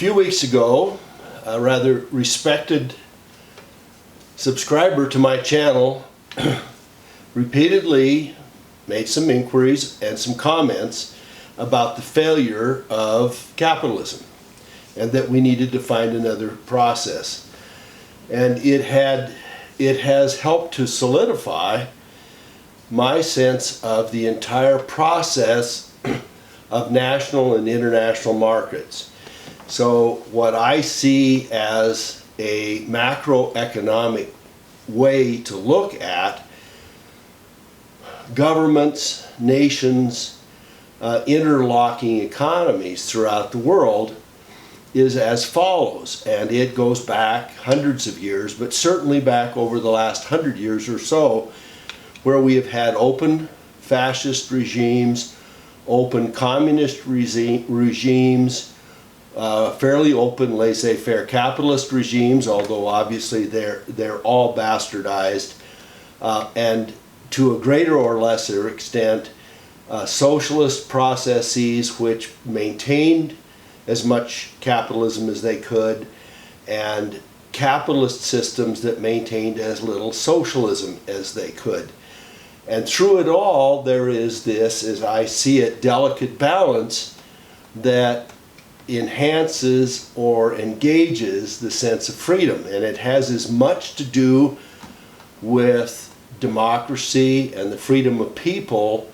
few weeks ago, a rather respected subscriber to my channel repeatedly made some inquiries and some comments about the failure of capitalism and that we needed to find another process. And it has helped to solidify my sense of the entire process of national and international markets. So what I see as a macroeconomic way to look at governments, nations, interlocking economies throughout the world is as follows, and it goes back hundreds of years, but certainly back over the last 100 years or so, where we have had open fascist regimes, open communist regimes, fairly open laissez-faire capitalist regimes, although obviously they're all bastardized, and to a greater or lesser extent, socialist processes which maintained as much capitalism as they could, and capitalist systems that maintained as little socialism as they could. And through it all, there is this, as I see it, delicate balance that enhances or engages the sense of freedom. And it has as much to do with democracy and the freedom of people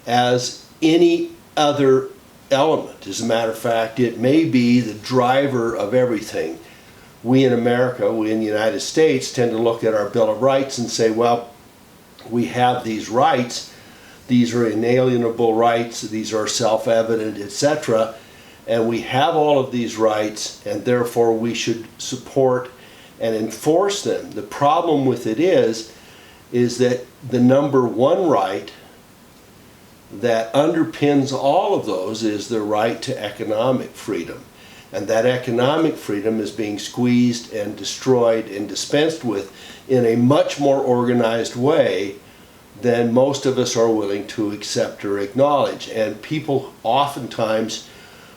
as any other element. As a matter of fact, it may be the driver of everything. We in America, we in the United States, tend to look at our Bill of Rights and say, well, we have these rights, these are inalienable rights, these are self-evident, etc., and we have all of these rights, and therefore we should support and enforce them. The problem with it is that the number one right that underpins all of those is the right to economic freedom. And that economic freedom is being squeezed and destroyed and dispensed with in a much more organized way than most of us are willing to accept or acknowledge. And people oftentimes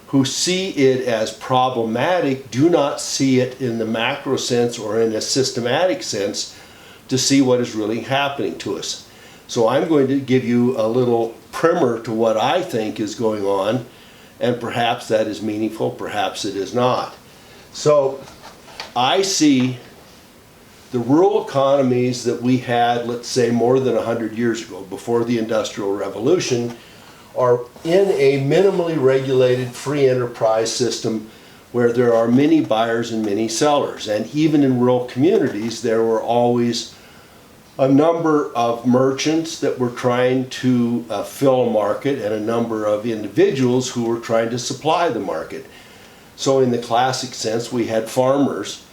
who see it as problematic do not see it in the macro sense or in a systematic sense to see what is really happening to us. So I'm going to give you a little primer to what I think is going on, and perhaps that is meaningful, perhaps it is not. So I see the rural economies that we had, let's say, more than 100 years ago, before the Industrial Revolution, are in a minimally regulated free enterprise system where there are many buyers and many sellers. And even in rural communities, there were always a number of merchants that were trying to fill a market and a number of individuals who were trying to supply the market. So in the classic sense, we had farmers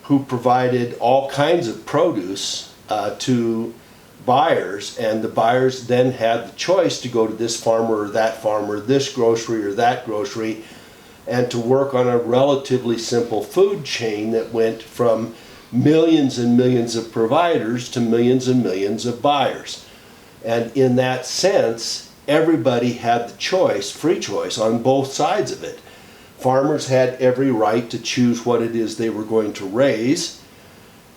who provided all kinds of produce to buyers, and the buyers then had the choice to go to this farmer or that farmer, this grocery or that grocery, and to work on a relatively simple food chain that went from millions and millions of providers to millions and millions of buyers. And in that sense, everybody had the choice, free choice, on both sides of it. Farmers had every right to choose what it is they were going to raise,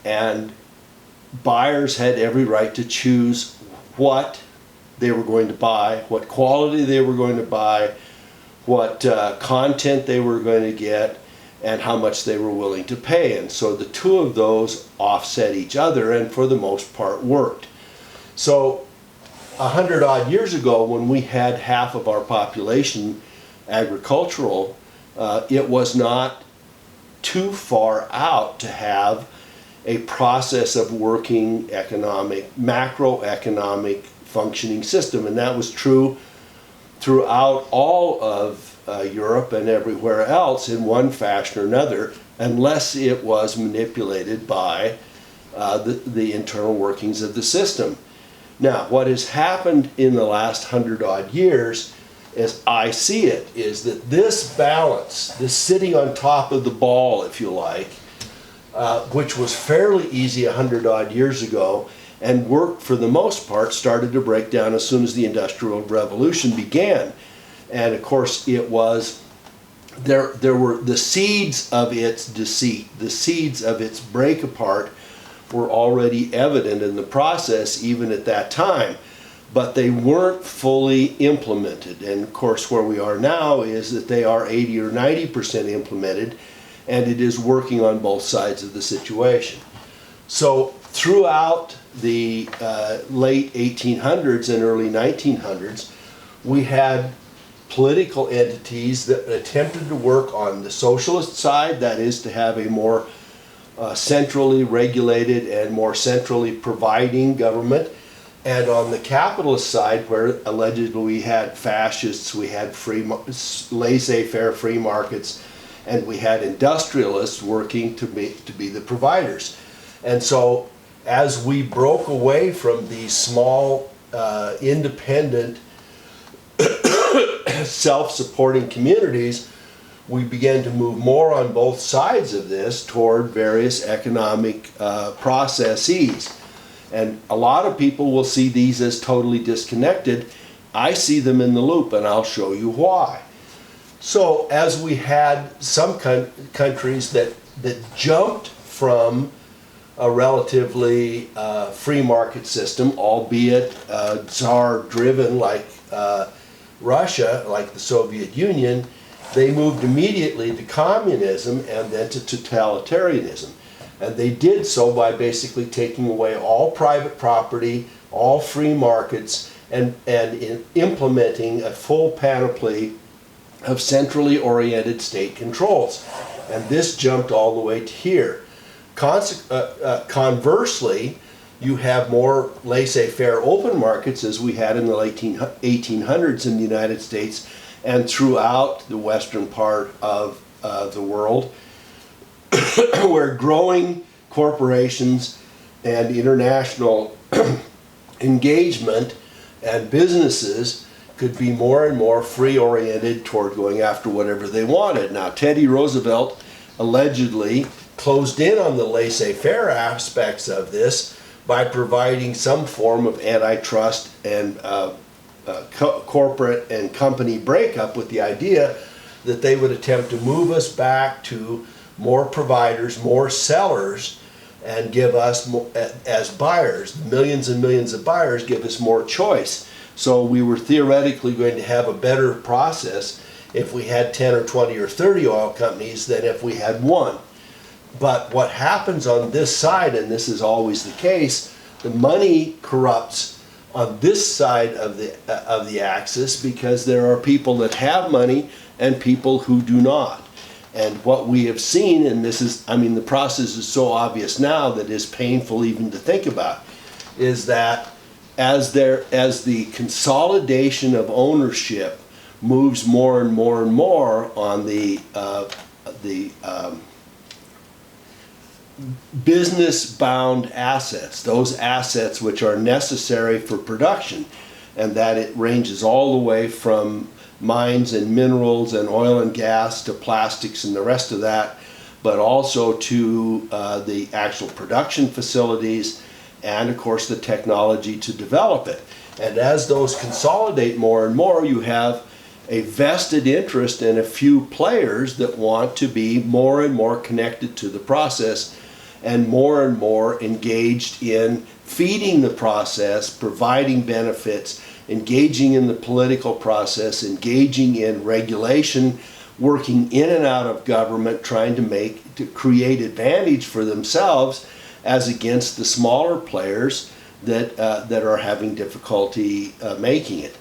and buyers had every right to choose what they were going to buy, what quality they were going to buy, what content they were going to get, and how much they were willing to pay. And so the two of those offset each other and for the most part worked. So 100 odd years ago, when we had half of our population agricultural, it was not too far out to have a process of working macroeconomic functioning system. And that was true throughout all of Europe and everywhere else in one fashion or another, unless it was manipulated by the internal workings of the system. Now, what has happened in the last 100 odd years, as I see it, is that this balance, this sitting on top of the ball, if you like, which was fairly easy 100 odd years ago and worked for the most part, started to break down as soon as the Industrial Revolution began. And of course, it was there were the seeds of its deceit, the seeds of its break apart were already evident in the process even at that time, but they weren't fully implemented. And of course where we are now is that they are 80 or 90% implemented, and it is working on both sides of the situation. So throughout the late 1800s and early 1900s, we had political entities that attempted to work on the socialist side, that is to have a more centrally regulated and more centrally providing government, and on the capitalist side, where allegedly we had fascists, we had laissez-faire free markets, and we had industrialists working to be the providers. And so as we broke away from these small independent self-supporting communities, we began to move more on both sides of this toward various economic processes. And a lot of people will see these as totally disconnected. I see them in the loop, and I'll show you why. So as we had some countries that jumped from a relatively free market system, albeit Tsar-driven like Russia, like the Soviet Union, they moved immediately to communism and then to totalitarianism. And they did so by basically taking away all private property, all free markets, and in implementing a full panoply of centrally oriented state controls. And this jumped all the way to here. Conversely, you have more laissez-faire open markets as we had in the late 1800s in the United States and throughout the western part of the world, where growing corporations and international engagement and businesses could be more and more free-oriented toward going after whatever they wanted. Now, Teddy Roosevelt allegedly closed in on the laissez-faire aspects of this by providing some form of antitrust and corporate and company breakup, with the idea that they would attempt to move us back to more providers, more sellers, and give us, as buyers, millions and millions of buyers, give us more choice. So we were theoretically going to have a better process if we had 10 or 20 or 30 oil companies than if we had one. But what happens on this side, and this is always the case, the money corrupts on this side of the axis, because there are people that have money and people who do not. And what we have seen, and this is, I mean, the process is so obvious now that it's painful even to think about, is that as the consolidation of ownership moves more and more and more on the business-bound assets, those assets which are necessary for production, and that it ranges all the way from mines and minerals and oil and gas to plastics and the rest of that, but also to the actual production facilities and, of course, the technology to develop it. And as those consolidate more and more, you have a vested interest in a few players that want to be more and more connected to the process and more engaged in feeding the process, providing benefits, engaging in the political process, engaging in regulation, working in and out of government, trying to create advantage for themselves as against the smaller players that are having difficulty making it.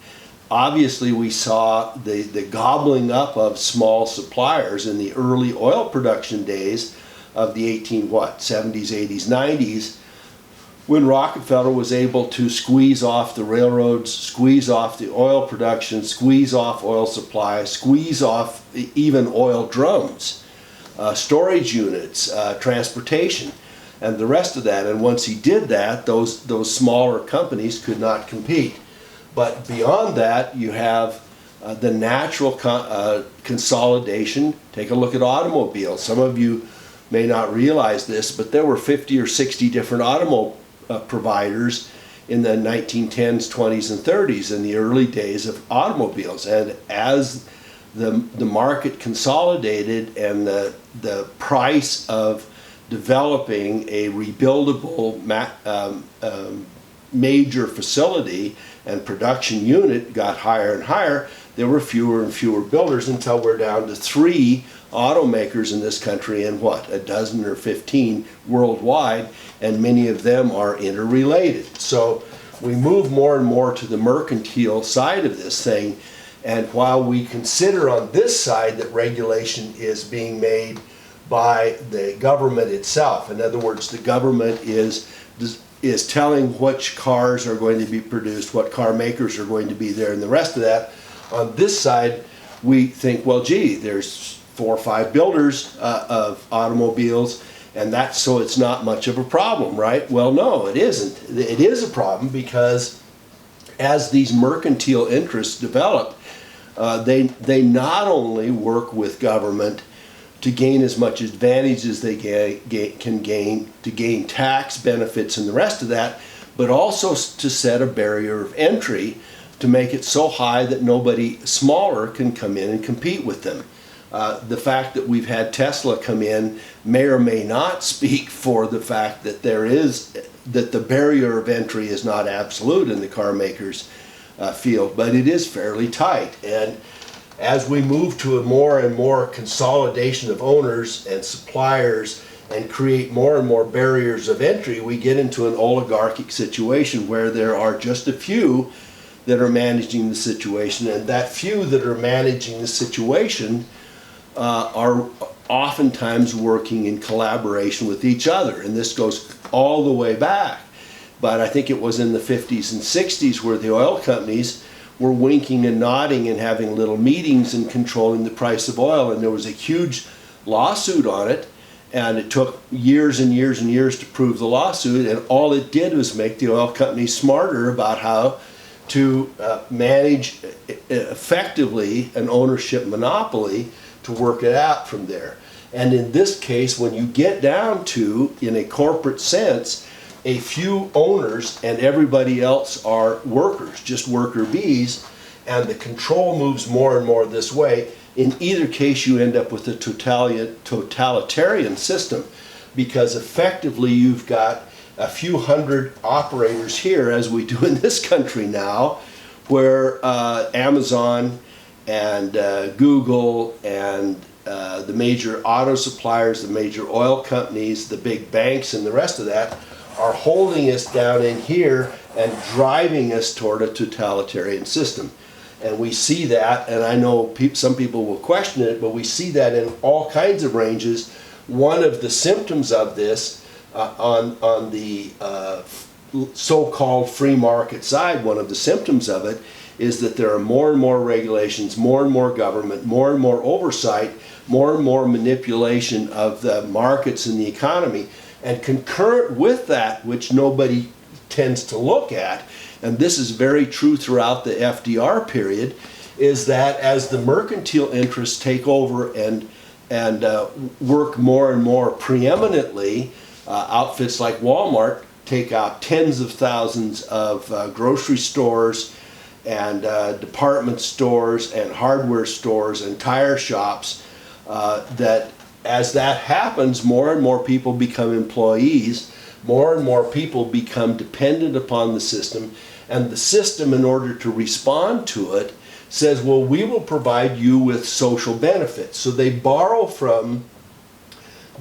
Obviously, we saw the gobbling up of small suppliers in the early oil production days of the 70s, 80s, 90s, when Rockefeller was able to squeeze off the railroads, squeeze off the oil production, squeeze off oil supply, squeeze off even oil drums, storage units, transportation, and the rest of that. And once he did that, those smaller companies could not compete. But beyond that, you have the natural consolidation. Take a look at automobiles. Some of you may not realize this, but there were 50 or 60 different automobile providers in the 1910s, 20s, and 30s in the early days of automobiles. And as the market consolidated, and the price of developing a rebuildable major facility and production unit got higher and higher. There were fewer and fewer builders until we're down to 3 automakers in this country, and what, a dozen or 15 worldwide, and many of them are interrelated. So we move more and more to the mercantile side of this thing, and while we consider on this side that regulation is being made by the government itself, in other words, the government is telling which cars are going to be produced, what car makers are going to be there, and the rest of that, on this side we think, well, gee, there's 4 or 5 builders of automobiles, and that's so it's not much of a problem, right? Well, no, it isn't. It is a problem because as these mercantile interests develop, they not only work with government to gain as much advantage as they can gain, to gain tax benefits and the rest of that, but also to set a barrier of entry to make it so high that nobody smaller can come in and compete with them. The fact that we've had Tesla come in may or may not speak for the fact that that the barrier of entry is not absolute in the car makers field, but it is fairly tight. And as we move to a more and more consolidation of owners and suppliers and create more and more barriers of entry, we get into an oligarchic situation where there are just a few that are managing the situation, and that few that are managing the situation are oftentimes working in collaboration with each other, and this goes all the way back. But I think it was in the 50s and 60s where the oil companies were winking and nodding and having little meetings and controlling the price of oil, and there was a huge lawsuit on it, and it took years and years and years to prove the lawsuit, and all it did was make the oil companies smarter about how to manage effectively an ownership monopoly to work it out from there. And in this case, when you get down to, in a corporate sense, a few owners and everybody else are workers, just worker bees, and the control moves more and more this way, in either case you end up with a totalitarian system, because effectively you've got a few hundred operators here, as we do in this country now, where Amazon and Google and the major auto suppliers, the major oil companies, the big banks, and the rest of that are holding us down in here and driving us toward a totalitarian system. And we see that, and I know some people will question it, but we see that in all kinds of ranges. One of the symptoms of this on the so-called free market side, one of the symptoms of it is that there are more and more regulations, more and more government, more and more oversight, more and more manipulation of the markets and the economy. And concurrent with that, which nobody tends to look at, and this is very true throughout the FDR period, is that as the mercantile interests take over and work more and more preeminently, outfits like Walmart take out tens of thousands of grocery stores and department stores and hardware stores and tire shops, that as that happens, more and more people become employees, more and more people become dependent upon the system, and the system, in order to respond to it, says, well, we will provide you with social benefits. So they borrow from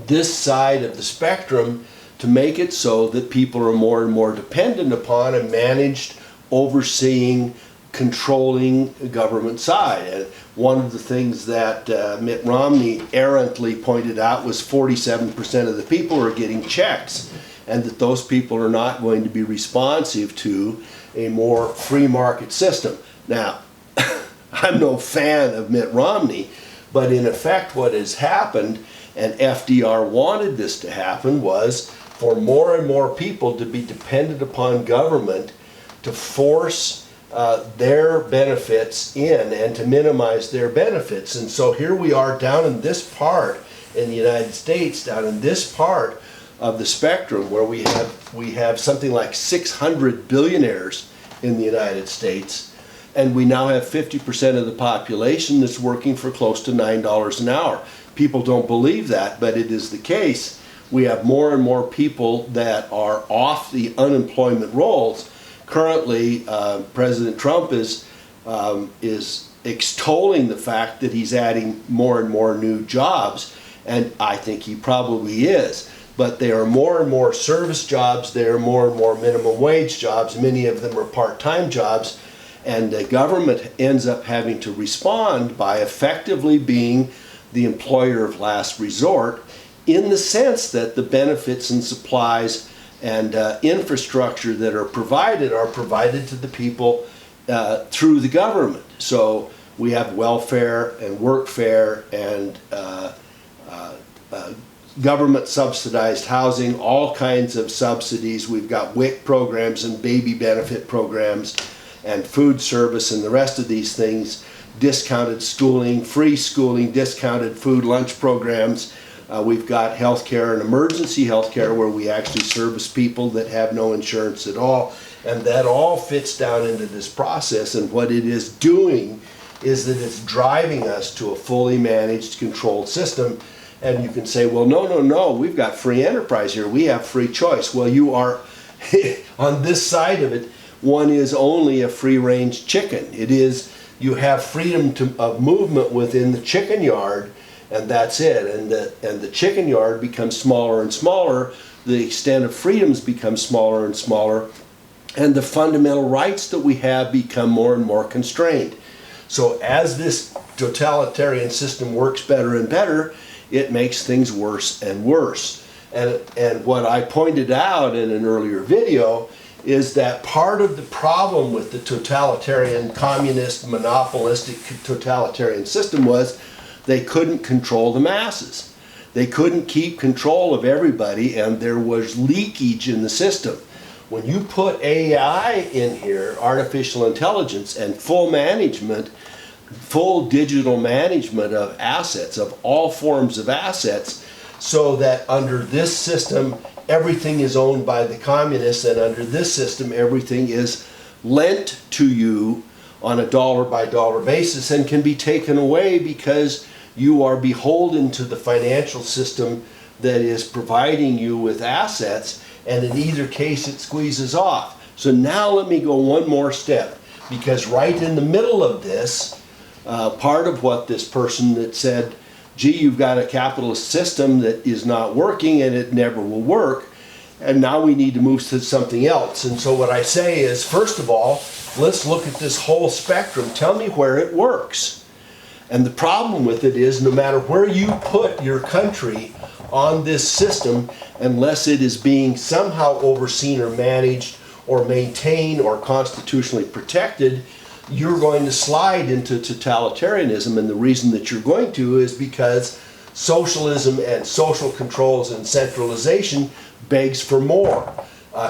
this side of the spectrum to make it so that people are more and more dependent upon a managed, overseeing, controlling government side. And one of the things that Mitt Romney errantly pointed out was 47% of the people are getting checks, and that those people are not going to be responsive to a more free market system. Now, I'm no fan of Mitt Romney, but in effect what has happened, and FDR wanted this to happen, was for more and more people to be dependent upon government to force their benefits in and to minimize their benefits. And so here we are down in this part in the United States, down in this part of the spectrum where we have something like 600 billionaires in the United States. And we now have 50% of the population that's working for close to $9 an hour. People don't believe that, but it is the case. We have more and more people that are off the unemployment rolls. Currently, President Trump is extolling the fact that he's adding more and more new jobs, and I think he probably is. But there are more and more service jobs, there are more and more minimum wage jobs, many of them are part-time jobs, and the government ends up having to respond by effectively being the employer of last resort, in the sense that the benefits and supplies and infrastructure that are provided to the people through the government. So we have welfare and workfare and government subsidized housing, all kinds of subsidies. We've got WIC programs and baby benefit programs and food service and the rest of these things, discounted schooling, free schooling, discounted food lunch programs. We've got healthcare and emergency healthcare where we actually service people that have no insurance at all. And that all fits down into this process, and what it is doing is that it's driving us to a fully managed, controlled system. And you can say, well, no, we've got free enterprise here, we have free choice. Well, you are, on this side of it, one is only a free-range chicken. It is, you have freedom of movement within the chicken yard, and that's it. And the chicken yard becomes smaller and smaller, the extent of freedoms becomes smaller and smaller, and the fundamental rights that we have become more and more constrained. So as this totalitarian system works better and better, it makes things worse and worse. And what I pointed out in an earlier video is that part of the problem with the totalitarian, communist, monopolistic totalitarian system was they couldn't control the masses. They couldn't keep control of everybody, and there was leakage in the system. When you put AI in here, artificial intelligence, and full management, full digital management of assets, of all forms of assets, so that under this system, everything is owned by the communists, and under this system, everything is lent to you on a dollar-by-dollar basis and can be taken away because you are beholden to the financial system that is providing you with assets, and in either case it squeezes off. So now let me go one more step, because right in the middle of this, part of what this person that said, gee, you've got a capitalist system that is not working and it never will work, and now we need to move to something else. And so what I say is, first of all, let's look at this whole spectrum. Tell me where it works. And the problem with it is, no matter where you put your country on this system, unless it is being somehow overseen or managed or maintained or constitutionally protected, you're going to slide into totalitarianism. And the reason that you're going to is because socialism and social controls and centralization begs for more.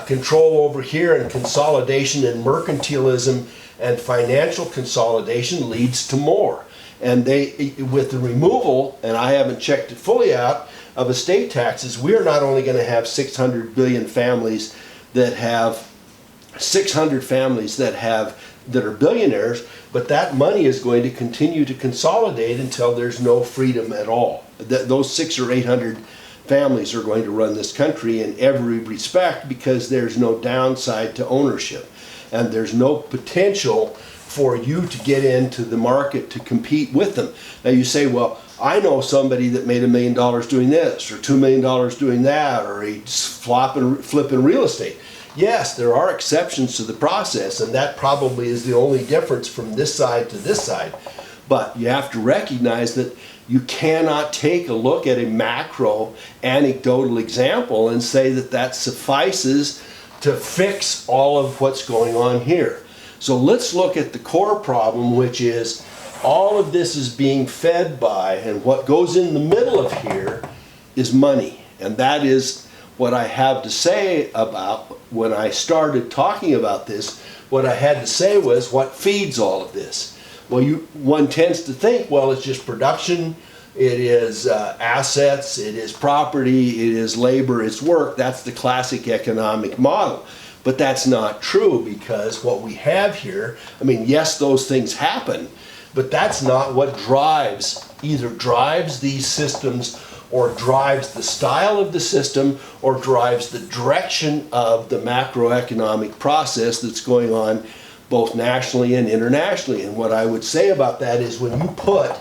Control over here and consolidation and mercantilism and financial consolidation leads to more. And they, with the removal, and I haven't checked it fully out, of estate taxes, we are not only going to have 600 billion families that have 600 families that are billionaires, but that money is going to continue to consolidate until there's no freedom at all. Those 600 or 800 families are going to run this country in every respect, because there's no downside to ownership, and there's no potential for you to get into the market to compete with them. Now you say, well, I know somebody that made $1 million doing this, or $2 million doing that, or he's flipping real estate. Yes, there are exceptions to the process, and that probably is the only difference from this side to this side. But you have to recognize that you cannot take a look at a macro anecdotal example and say that that suffices to fix all of what's going on here. So let's look at the core problem, which is all of this is being fed by, and what goes in the middle of here is money. And that is what I have to say about, when I started talking about this, what I had to say was, what feeds all of this? Well, one tends to think, well, it's just production, it is assets, it is property, it is labor, it's work. That's the classic economic model. But that's not true, because what we have here, I mean, yes, those things happen, but that's not what either drives these systems, or drives the style of the system, or drives the direction of the macroeconomic process that's going on both nationally and internationally. And what I would say about that is, when you put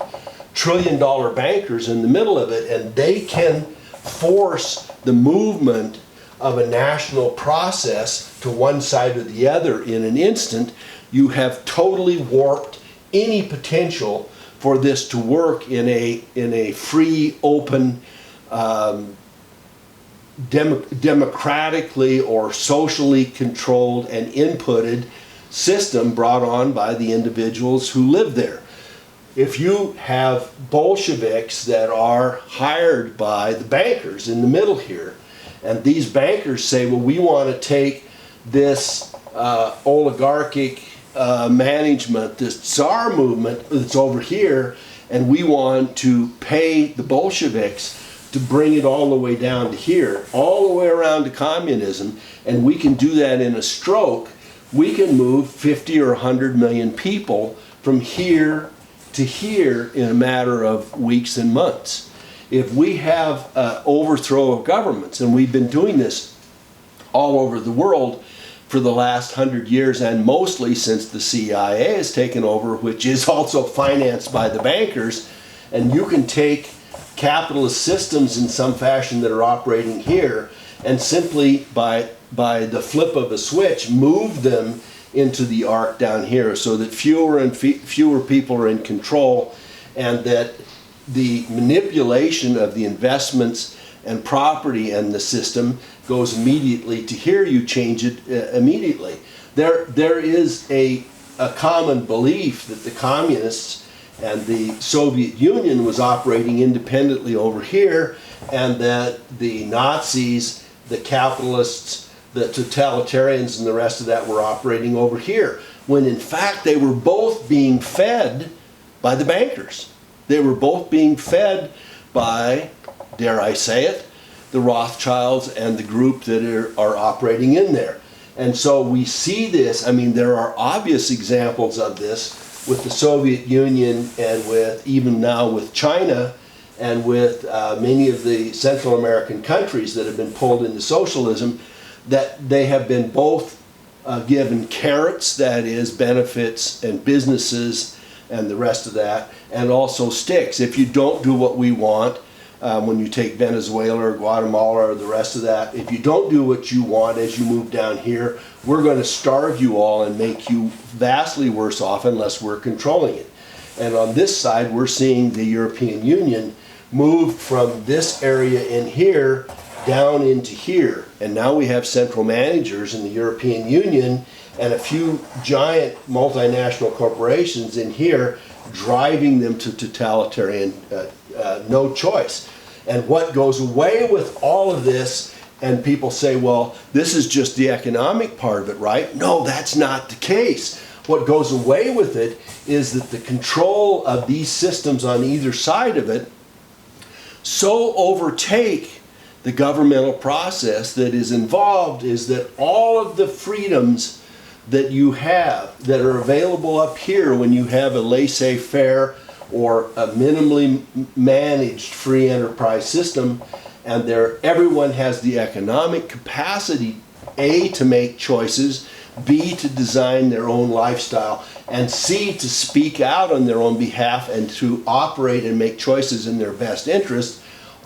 trillion-dollar bankers in the middle of it, and they can force the movement of a national process to one side or the other in an instant, you have totally warped any potential for this to work in a free, open, democratically or socially controlled and inputted system brought on by the individuals who live there. If you have Bolsheviks that are hired by the bankers in the middle here, and these bankers say, well, we want to take this oligarchic management, this Tsar movement that's over here, and we want to pay the Bolsheviks to bring it all the way down to here, all the way around to communism, and we can do that in a stroke. We can move 50 or 100 million people from here to here in a matter of weeks and months. If we have an overthrow of governments, and we've been doing this all over the world for the last 100 years, and mostly since the CIA has taken over, which is also financed by the bankers, and you can take capitalist systems in some fashion that are operating here, and simply by the flip of a switch move them into the arc down here, so that fewer and fewer people are in control, and that the manipulation of the investments and property and the system goes immediately to here. You change it immediately. There is a common belief that the communists and the Soviet Union was operating independently over here, and that the Nazis, the capitalists, the totalitarians, and the rest of that were operating over here, when in fact they were both being fed by the bankers. They were both being fed by, dare I say it, the Rothschilds and the group that are operating in there. And so we see this. I mean, there are obvious examples of this with the Soviet Union, and with even now with China, and with many of the Central American countries that have been pulled into socialism, that they have been both given carrots, that is, benefits and businesses and the rest of that, and also sticks. If you don't do what we want, when you take Venezuela or Guatemala or the rest of that, if you don't do what you want as you move down here, we're going to starve you all and make you vastly worse off unless we're controlling it. And on this side, we're seeing the European Union move from this area in here down into here. And now we have central managers in the European Union and a few giant multinational corporations in here driving them to totalitarian no choice. And what goes away with all of this, and people say, well, this is just the economic part of it, right? No, that's not the case. What goes away with it is that the control of these systems on either side of it so overtake the governmental process that is involved, is that all of the freedoms that you have that are available up here when you have a laissez-faire or a minimally managed free enterprise system, and everyone has the economic capacity, A, to make choices, B, to design their own lifestyle, and C, to speak out on their own behalf and to operate and make choices in their best interest.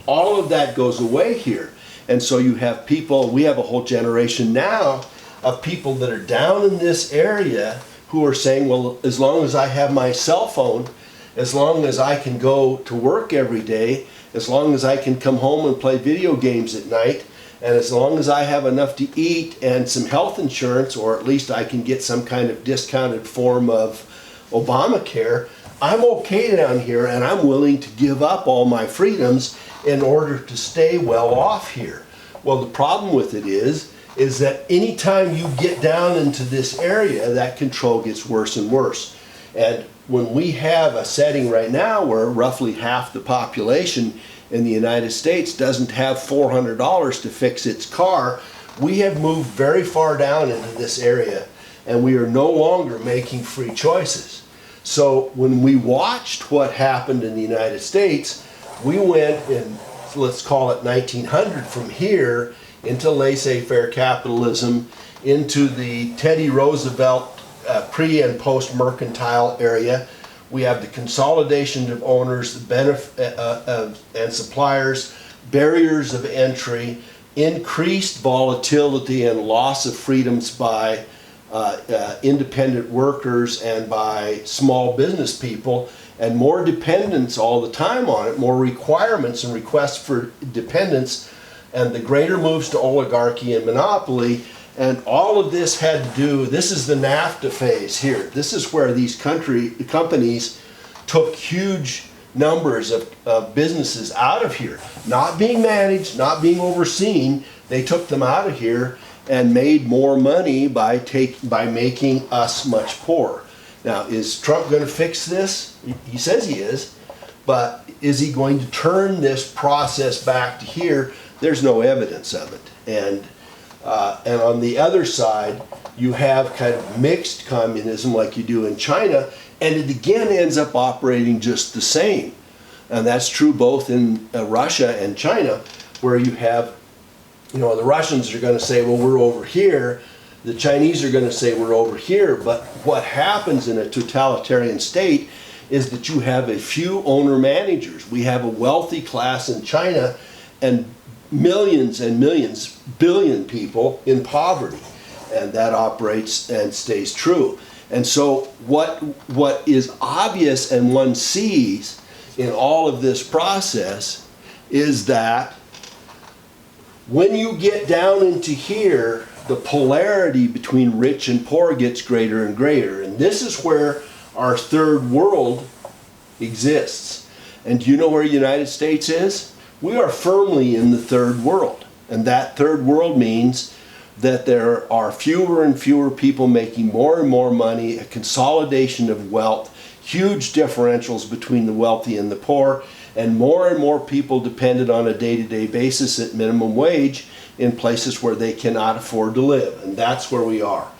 All of that goes away here. And so you have people, we have a whole generation now of people that are down in this area who are saying, well, as long as I have my cell phone, as long as I can go to work every day, as long as I can come home and play video games at night, and as long as I have enough to eat and some health insurance, or at least I can get some kind of discounted form of Obamacare, I'm okay down here, and I'm willing to give up all my freedoms in order to stay well off here. Well, the problem with it is that anytime you get down into this area, that control gets worse and worse. And when we have a setting right now where roughly half the population in the United States doesn't have $400 to fix its car, we have moved very far down into this area, and we are no longer making free choices. So when we watched what happened in the United States, we went in, let's call it 1900, from here into laissez-faire capitalism, into the Teddy Roosevelt pre- and post-mercantile area. We have the consolidation of owners, the and suppliers, barriers of entry, increased volatility and loss of freedoms by independent workers and by small business people, and more dependence all the time on it, more requirements and requests for dependence, and the greater moves to oligarchy and monopoly. And all of this had to do, this is the NAFTA phase here. This is where these companies took huge numbers of businesses out of here, not being managed, not being overseen. They took them out of here and made more money by making us much poorer. Now, is Trump going to fix this? He says he is, but is he going to turn this process back to here? There's no evidence of it. And on the other side, you have kind of mixed communism like you do in China, and it again ends up operating just the same. And that's true both in Russia and China, where you have, the Russians are going to say, well, we're over here. The Chinese are going to say we're over here. But what happens in a totalitarian state is that you have a few owner-managers. We have a wealthy class in China and millions and millions, billion people in poverty. And that operates and stays true. And so what is obvious and one sees in all of this process is that when you get down into here, the polarity between rich and poor gets greater and greater. And this is where our third world exists. And do you know where the United States is? We are firmly in the third world. And that third world means that there are fewer and fewer people making more and more money, a consolidation of wealth, huge differentials between the wealthy and the poor, and more people dependent on a day-to-day basis at minimum wage in places where they cannot afford to live. And that's where we are.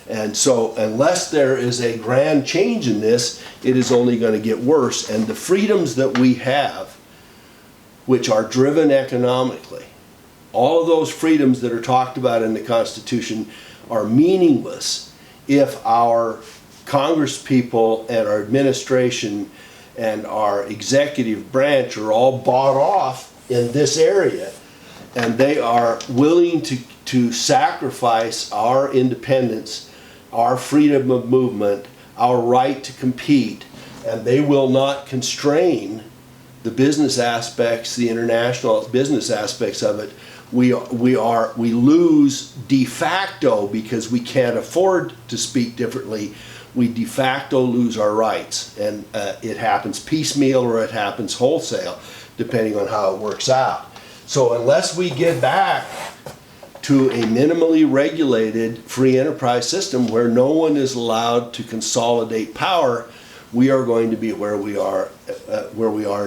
And so unless there is a grand change in this, it is only going to get worse. And the freedoms that we have, which are driven economically, all of those freedoms that are talked about in the Constitution are meaningless if our Congress people and our administration and our executive branch are all bought off in this area, and they are willing to sacrifice our independence, our freedom of movement, our right to compete, and they will not constrain the business aspects, the international business aspects of it. We lose de facto because we can't afford to speak differently. We de facto lose our rights, and it happens piecemeal or it happens wholesale, depending on how it works out. So unless we get back to a minimally regulated free enterprise system where no one is allowed to consolidate power, we are going to be where we are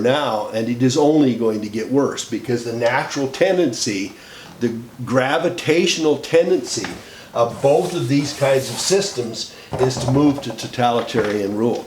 now, and it is only going to get worse because the natural tendency, the gravitational tendency of both of these kinds of systems is to move to totalitarian rule.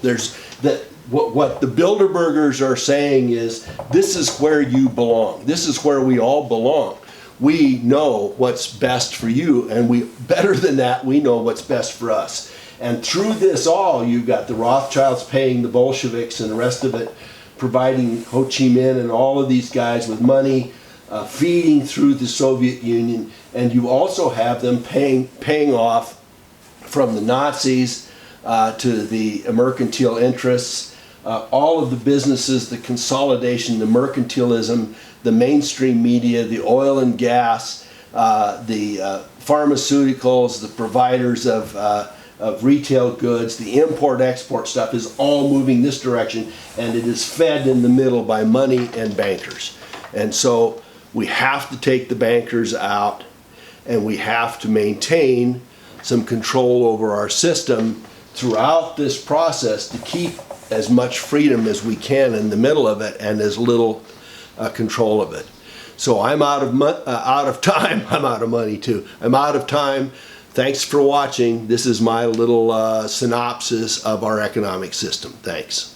What the Bilderbergers are saying is, this is where you belong. This is where we all belong. We know what's best for you, and better than that, we know what's best for us. And through this all, you've got the Rothschilds paying the Bolsheviks and the rest of it, providing Ho Chi Minh and all of these guys with money, feeding through the Soviet Union, and you also have them paying off from the Nazis to the mercantile interests, all of the businesses, the consolidation, the mercantilism, the mainstream media, the oil and gas, the pharmaceuticals, the providers of retail goods, the import-export stuff is all moving this direction, and it is fed in the middle by money and bankers. And so we have to take the bankers out, and we have to maintain some control over our system throughout this process to keep as much freedom as we can in the middle of it and as little control of it. So I'm out of time. I'm out of money too. I'm out of time. Thanks for watching. This is my little synopsis of our economic system. Thanks.